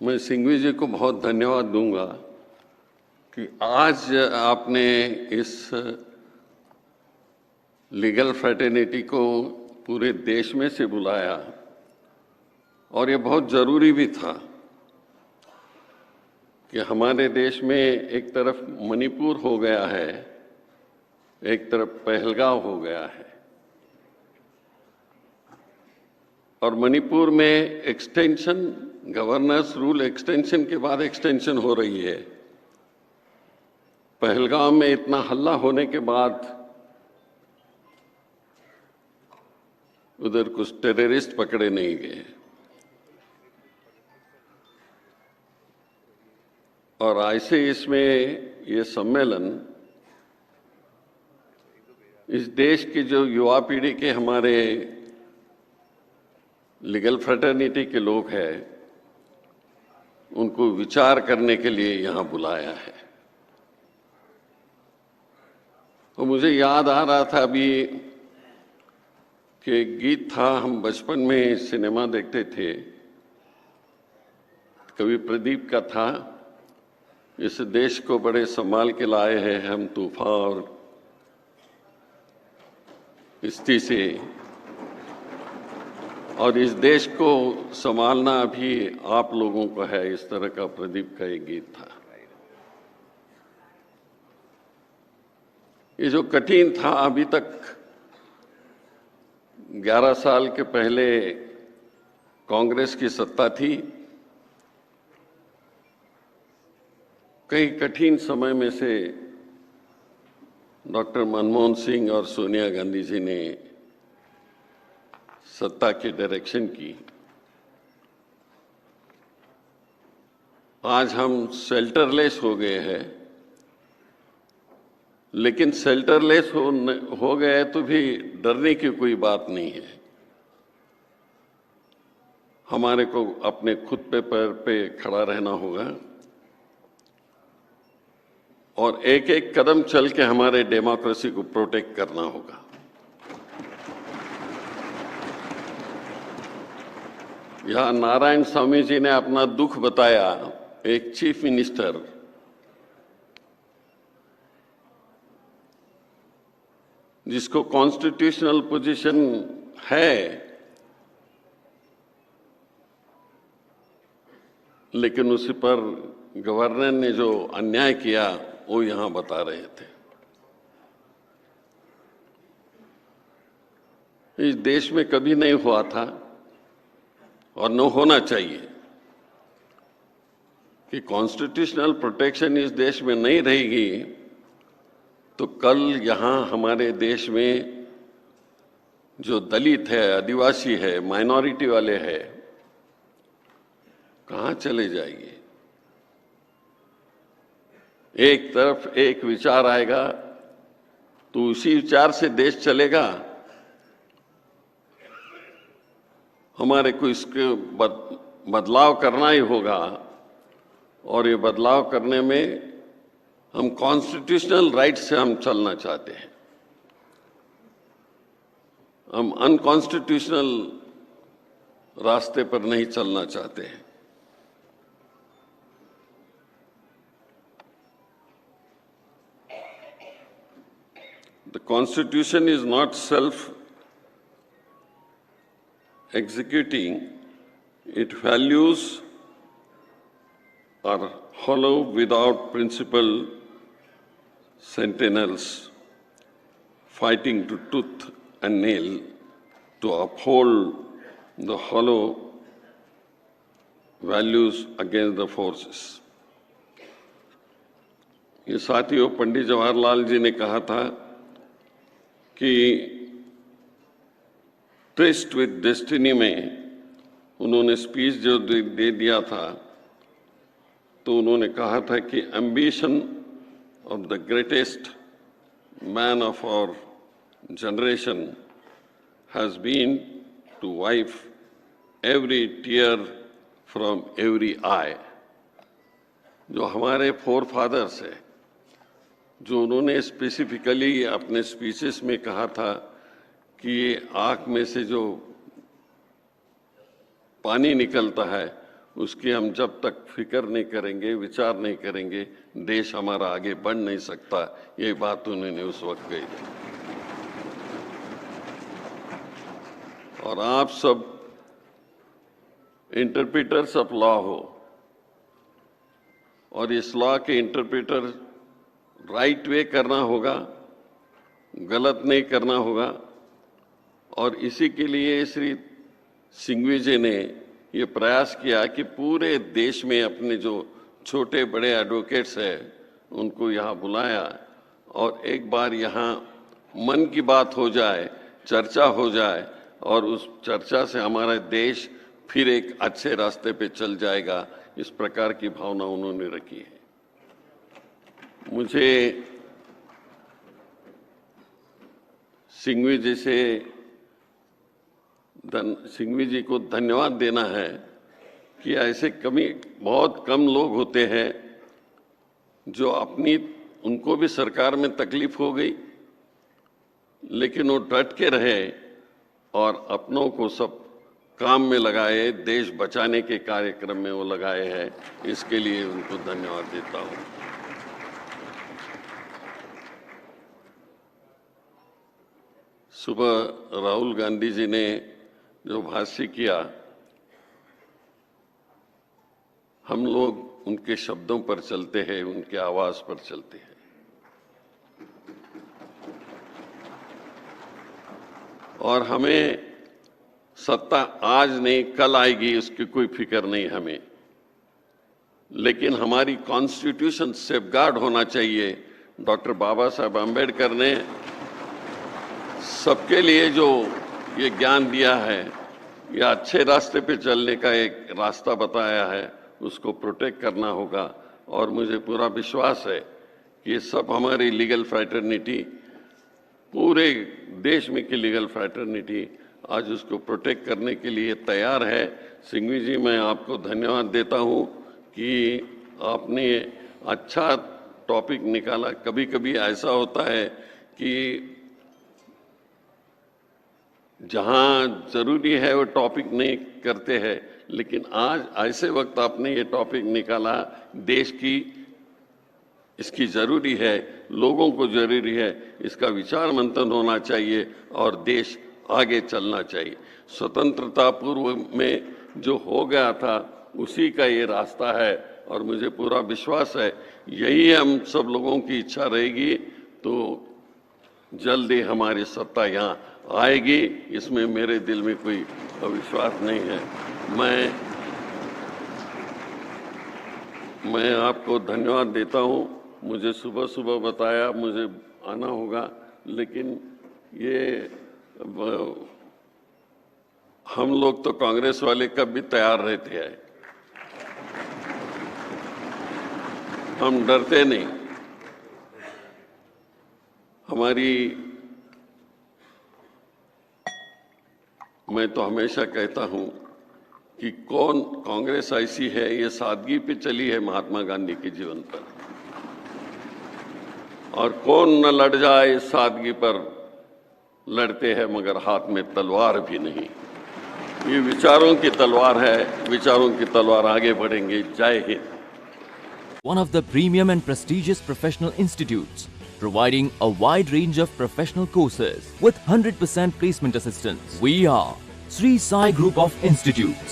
मैं सिंघवी जी को बहुत धन्यवाद दूंगा कि आज आपने इस लीगल फ्रेटर्निटी को पूरे देश में से बुलाया और ये बहुत ज़रूरी भी था कि हमारे देश में एक तरफ मणिपुर हो गया है, एक तरफ पहलगांव हो गया है और मणिपुर में एक्सटेंशन, गवर्नर्स रूल एक्सटेंशन के बाद एक्सटेंशन हो रही है। पहलगांव में इतना हल्ला होने के बाद उधर कुछ टेररिस्ट पकड़े नहीं गए और ऐसे इसमें ये सम्मेलन इस देश की जो युवा पीढ़ी के हमारे लीगल फ्रेटर्निटी के लोग हैं उनको विचार करने के लिए यहाँ बुलाया है। तो मुझे याद आ रहा था अभी कि एक गीत था, हम बचपन में सिनेमा देखते थे, कवि प्रदीप का था, इस देश को बड़े संभाल के लाए हैं हम तूफान और किश्ती से, और इस देश को संभालना भी आप लोगों को है। इस तरह का प्रदीप का एक गीत था। ये जो कठिन था, अभी तक 11 साल के पहले कांग्रेस की सत्ता थी। कई कठिन समय में से डॉक्टर मनमोहन सिंह और सोनिया गांधी जी ने सत्ता की डायरेक्शन की। आज हम शेल्टरलेस हो गए हैं, लेकिन शेल्टरलेस हो गए तो भी डरने की कोई बात नहीं है। हमारे को अपने खुद पे पैर पे खड़ा रहना होगा और एक एक कदम चल के हमारे डेमोक्रेसी को प्रोटेक्ट करना होगा। यहाँ नारायण स्वामी जी ने अपना दुख बताया, एक चीफ मिनिस्टर जिसको कॉन्स्टिट्यूशनल पोजीशन है, लेकिन उसी पर गवर्नर ने जो अन्याय किया वो यहाँ बता रहे थे। इस देश में कभी नहीं हुआ था और न होना चाहिए कि कॉन्स्टिट्यूशनल प्रोटेक्शन इस देश में नहीं रहेगी तो कल यहाँ हमारे देश में जो दलित है, आदिवासी है, माइनॉरिटी वाले हैं, कहाँ चले जाएंगे। एक तरफ एक विचार आएगा तो उसी विचार से देश चलेगा। हमारे को इसके बदलाव करना ही होगा और ये बदलाव करने में हम कॉन्स्टिट्यूशनल राइट से हम चलना चाहते हैं। हम अनकॉन्स्टिट्यूशनल रास्ते पर नहीं चलना चाहते हैं। The Constitution is not self-executing, its values are hollow without principle sentinels fighting to tooth and nail to uphold the hollow values against the forces. ये साथियों, पंडित जवाहरलाल जी ने कहा था कि ट्विस्ट विद डेस्टिनी में उन्होंने स्पीच जो दे दिया था तो उन्होंने कहा था कि ambition of the greatest man of our generation has been to wipe every tear from every eye. जो हमारे फोर फादर्स है, जो उन्होंने स्पेसिफिकली अपने स्पीचेस में कहा था कि ये आँख में से जो पानी निकलता है उसकी हम जब तक फिक्र नहीं करेंगे, विचार नहीं करेंगे, देश हमारा आगे बढ़ नहीं सकता। ये बात उन्होंने उस वक्त कही थी। और आप सब इंटरप्रेटर्स ऑफ लॉ हो और इस लॉ के इंटरप्रेटर राइट वे करना होगा, गलत नहीं करना होगा। और इसी के लिए श्री सिंघवी जी ने ये प्रयास किया कि पूरे देश में अपने जो छोटे बड़े एडवोकेट्स हैं उनको यहाँ बुलाया और एक बार यहाँ मन की बात हो जाए, चर्चा हो जाए और उस चर्चा से हमारा देश फिर एक अच्छे रास्ते पे चल जाएगा। इस प्रकार की भावना उन्होंने रखी है। मुझे सिंघवी जी को धन्यवाद देना है कि ऐसे बहुत कम लोग होते हैं जो उनको भी सरकार में तकलीफ हो गई लेकिन वो डट के रहे और अपनों को सब काम में लगाए, देश बचाने के कार्यक्रम में वो लगाए हैं। इसके लिए उनको धन्यवाद देता हूँ। सुबह राहुल गांधी जी ने जो भाष्य किया, हम लोग उनके शब्दों पर चलते हैं, उनके आवाज पर चलते हैं। और हमें सत्ता आज नहीं कल आएगी उसकी कोई फिक्र नहीं हमें, लेकिन हमारी कॉन्स्टिट्यूशन सेफगार्ड होना चाहिए। डॉक्टर बाबा साहब आम्बेडकर ने सबके लिए जो ये ज्ञान दिया है, या अच्छे रास्ते पे चलने का एक रास्ता बताया है, उसको प्रोटेक्ट करना होगा। और मुझे पूरा विश्वास है कि ये सब हमारी लीगल फ्रैटर्निटी, पूरे देश में की लीगल फ्रैटर्निटी आज उसको प्रोटेक्ट करने के लिए तैयार है। सिंघवी जी, मैं आपको धन्यवाद देता हूँ कि आपने अच्छा टॉपिक निकाला। कभी कभी ऐसा होता है कि जहाँ जरूरी है वो टॉपिक नहीं करते हैं, लेकिन आज ऐसे वक्त आपने ये टॉपिक निकाला। देश की इसकी जरूरी है, लोगों को जरूरी है, इसका विचार मंथन होना चाहिए और देश आगे चलना चाहिए। स्वतंत्रता पूर्व में जो हो गया था उसी का ये रास्ता है और मुझे पूरा विश्वास है यही हम सब लोगों की इच्छा रहेगी तो जल्दी हमारी सत्ता यहाँ आएगी। इसमें मेरे दिल में कोई अविश्वास नहीं है। मैं आपको धन्यवाद देता हूँ। मुझे सुबह सुबह बताया मुझे आना होगा, लेकिन ये हम लोग तो कांग्रेस वाले कब भी तैयार रहते हैं, हम डरते नहीं। मैं तो हमेशा कहता हूं कि कौन कांग्रेस ऐसी है, ये सादगी पे चली है महात्मा गांधी के जीवन पर, और कौन न लड़ जाए इस सादगी पर। लड़ते हैं मगर हाथ में तलवार भी नहीं। ये विचारों की तलवार है, विचारों की तलवार आगे बढ़ेंगे। जय Hind. One of the premium and prestigious professional institutes, providing a wide range of professional courses with 100% placement assistance. We are Sri Sai Group of Institutes.